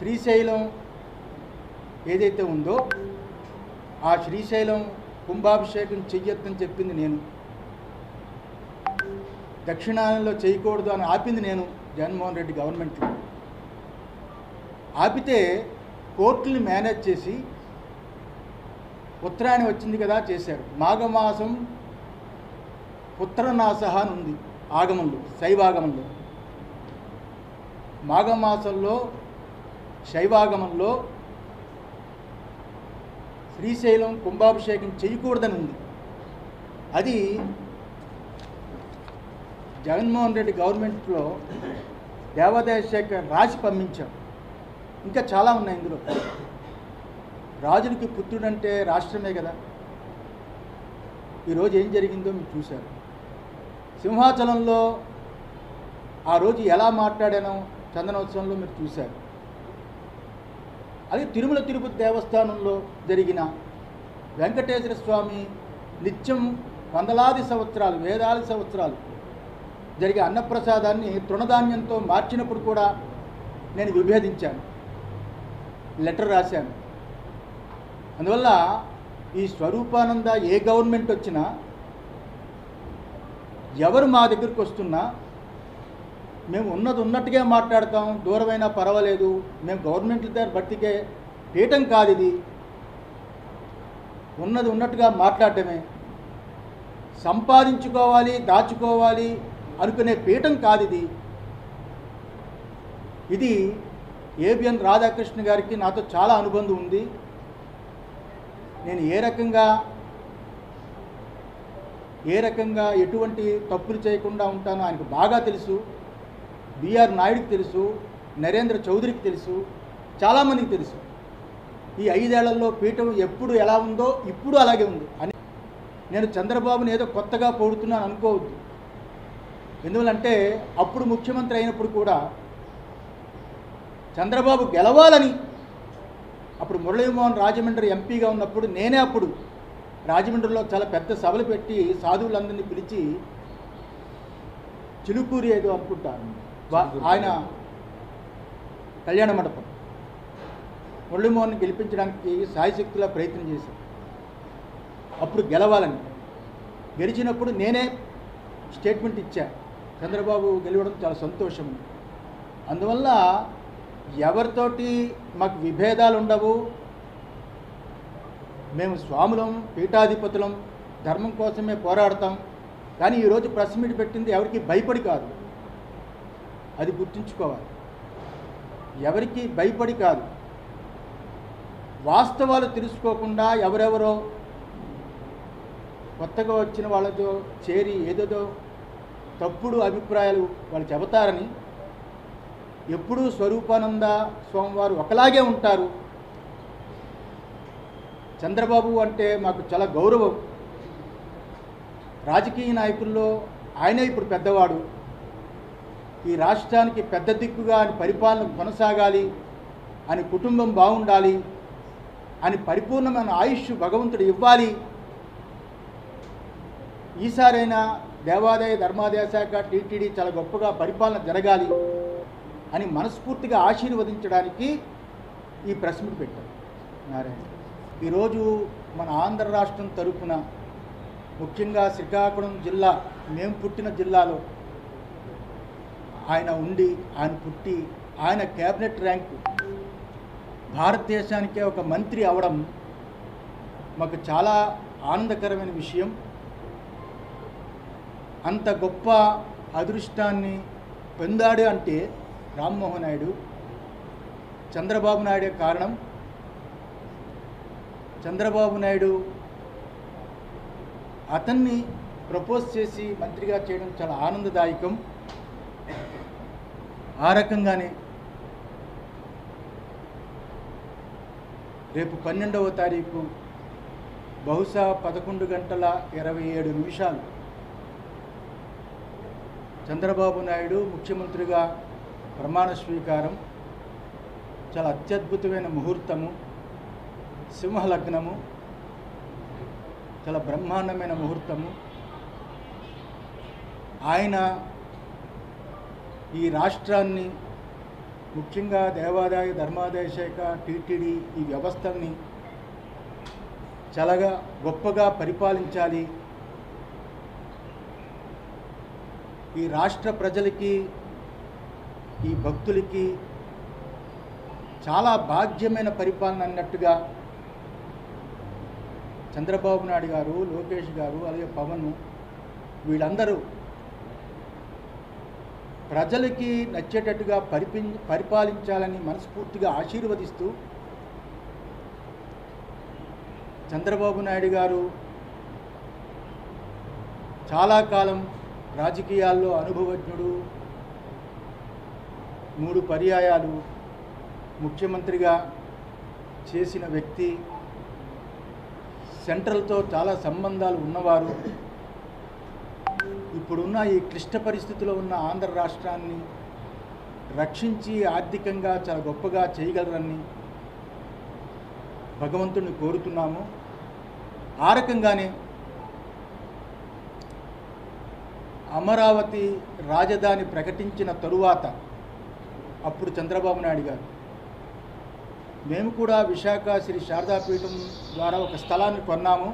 శ్రీశైలం ఏదైతే ఉందో ఆ శ్రీశైలం కుంభాభిషేకం చెయ్యొద్దని చెప్పింది నేను, దక్షిణాయనంలో చేయకూడదు అని ఆపింది నేను. జగన్మోహన్ రెడ్డి గవర్నమెంట్లో ఆపితే కోర్టుని మేనేజ్ చేసి ఉత్తరాయణం వచ్చింది కదా చేశారు. మాఘమాసం పుత్రనాశ అని ఉంది ఆగమంలో, శైవాగమంలో. మాఘమాసంలో శైవాగమంలో శ్రీశైలం కుంభాభిషేకం చేయకూడదని ఉంది. అది జగన్మోహన్ రెడ్డి గవర్నమెంట్లో దేవాదాయ శాఖ రాసి పంపించాం. ఇంకా చాలా ఉన్నాయి ఇందులో. రాజులకి పుత్రుడంటే రాష్ట్రమే కదా. ఈరోజు ఏం జరిగిందో మీరు చూశారు. సింహాచలంలో ఆ రోజు ఎలా మాట్లాడానో చందనోత్సవంలో మీరు చూశారు. అది తిరుమల తిరుపతి దేవస్థానంలో జరిగిన వెంకటేశ్వర స్వామి నిత్యం వందలాది సంవత్సరాలు, వేలాది సంవత్సరాలు జరిగే అన్నప్రసాదాన్ని తృణధాన్యంతో మార్చినప్పుడు కూడా నేను విభేదించాను, లెటర్ రాశాను. అందువల్ల ఈ స్వరూపానంద ఏ గవర్నమెంట్ వచ్చినా, ఎవరు మా దగ్గరికి వస్తున్నా మేము ఉన్నది ఉన్నట్టుగా మాట్లాడతాం. దూరమైనా పర్వాలేదు, మేము గవర్నమెంట్ దగ్గర బతికే పీఠం కాదు ఇది. ఉన్నది ఉన్నట్టుగా మాట్లాడటమే. సంపాదించుకోవాలి, దాచుకోవాలి అనుకునే పీఠం కాదు ఇది. ఇది ఏబిఎన్ రాధాకృష్ణ గారికి నాతో చాలా అనుబంధం ఉంది. నేను ఏ రకంగా ఎటువంటి తప్పులు చేయకుండా ఉంటానో ఆయనకు బాగా తెలుసు. బిఆర్ నాయుడికి తెలుసు, నరేంద్ర చౌదరికి తెలుసు, చాలామందికి తెలుసు. ఈ 5 ఏళ్లలో పీఠం ఎప్పుడు ఎలా ఉందో ఇప్పుడు అలాగే ఉంది అని. నేను చంద్రబాబుని ఏదో కొత్తగా పొగుడుతున్నాను అనుకోవద్దు. ఎందువల్లంటే అప్పుడు ముఖ్యమంత్రి అయినప్పుడు కూడా చంద్రబాబు గెలవాలని, అప్పుడు మురళీమోహన్ రాజమండ్రి ఎంపీగా ఉన్నప్పుడు నేనే అప్పుడు రాజమండ్రిలో చాలా పెద్ద సభలు పెట్టి సాధువులందరినీ పిలిచి, చిలుకూరి ఏదో అనుకుంటాను ఆయన కళ్యాణ మండపం, మురళీమోహన్ గెలిపించడానికి సాయశక్తిలా ప్రయత్నం చేశాను. అప్పుడు గెలవాలని, గెలిచినప్పుడు నేనే స్టేట్మెంట్ ఇచ్చా, చంద్రబాబు గెలవడం చాలా సంతోషం. అందువల్ల ఎవరితోటి మాకు విభేదాలు ఉండవు. మేము స్వాములం, పీఠాధిపతులం, ధర్మం కోసమే పోరాడతాం. కానీ ఈరోజు ప్రెస్ మీట్ పెట్టింది ఎవరికి భయపడి కాదు, అది గుర్తుంచుకోవాలి. ఎవరికి భయపడి కాదు, వాస్తవాలు తెలుసుకోకుండా ఎవరెవరో కొత్తగా వచ్చిన వాళ్ళతో చేరి ఏదేదో తప్పుడు అభిప్రాయాలు వాళ్ళు చెబుతారని. ఎప్పుడూ స్వరూపానంద స్వామివారు ఒకలాగే ఉంటారు. చంద్రబాబు అంటే మాకు చాలా గౌరవం. రాజకీయ నాయకుల్లో ఆయనే ఇప్పుడు పెద్దవాడు. ఈ రాష్ట్రానికి పెద్ద దిక్కుగా ఆయన పరిపాలన కొనసాగాలి అని, కుటుంబం బాగుండాలి అని, పరిపూర్ణమైన ఆయుష్ భగవంతుడు ఇవ్వాలి. ఈసారైనా దేవాదాయ ధర్మాదాయ శాఖ టీటీడీ చాలా గొప్పగా పరిపాలన జరగాలి అని మనస్ఫూర్తిగా ఆశీర్వదించడానికి ఈ ప్రెస్ మీట్ పెట్టారు నారాయణ. ఈరోజు మన ఆంధ్ర రాష్ట్రం తరపున, ముఖ్యంగా శ్రీకాకుళం జిల్లా, మేము పుట్టిన జిల్లాలో ఆయన ఉండి, ఆయన పుట్టి, ఆయన క్యాబినెట్ ర్యాంకు భారతదేశానికే ఒక మంత్రి అవడం మాకు చాలా ఆనందకరమైన విషయం. అంత గొప్ప అదృష్టాన్ని పొందాడు అంటే రామ్మోహన్ నాయుడు, చంద్రబాబు నాయుడే కారణం. చంద్రబాబు నాయుడు అతన్ని ప్రపోజ్ చేసి మంత్రిగా చేయడం చాలా ఆనందదాయకం. ఆ రకంగానే రేపు 12వ తారీఖు బహుశా 11:27 చంద్రబాబు నాయుడు ముఖ్యమంత్రిగా ప్రమాణ స్వీకారం. చాలా అత్యద్భుతమైన ముహూర్తము, సింహలగ్నము, చాలా బ్రహ్మాండమైన ముహూర్తము. ఆయన ఈ రాష్ట్రాన్ని ముఖ్యంగా దేవాదాయ ధర్మాదాయ శాఖ, టీటీడీ ఈ వ్యవస్థల్ని చాలా గొప్పగా పరిపాలించాలి. ఈ రాష్ట్ర ప్రజలకి, ఈ భక్తులకి చాలా భాగ్యమైన పరిపాలన అన్నట్టుగా చంద్రబాబు నాయుడు గారు, లోకేష్ గారు, అలాగే పవన్ వీళ్ళందరూ ప్రజలకి నచ్చేటట్టుగా పరిపాలించాలని మనస్ఫూర్తిగా ఆశీర్వదిస్తూ, చంద్రబాబు నాయుడు గారు చాలా కాలం రాజకీయాల్లో అనుభవజ్ఞుడు, 3 పర్యాయాలు ముఖ్యమంత్రిగా చేసిన వ్యక్తి, సెంట్రల్తో చాలా సంబంధాలు ఉన్నవారు. ఇప్పుడున్న ఈ క్లిష్ట పరిస్థితిలో ఉన్న ఆంధ్ర రాష్ట్రాన్ని రక్షించి ఆర్థికంగా చాలా గొప్పగా చేయగలరని భగవంతుడిని కోరుతున్నాము. ఆ రకంగానే అమరావతి రాజధాని ప్రకటించిన తరువాత అప్పుడు చంద్రబాబు నాయుడు గారు, మేము కూడా విశాఖ శ్రీ శారదాపీఠం ద్వారా ఒక స్థలాన్ని కొన్నాము.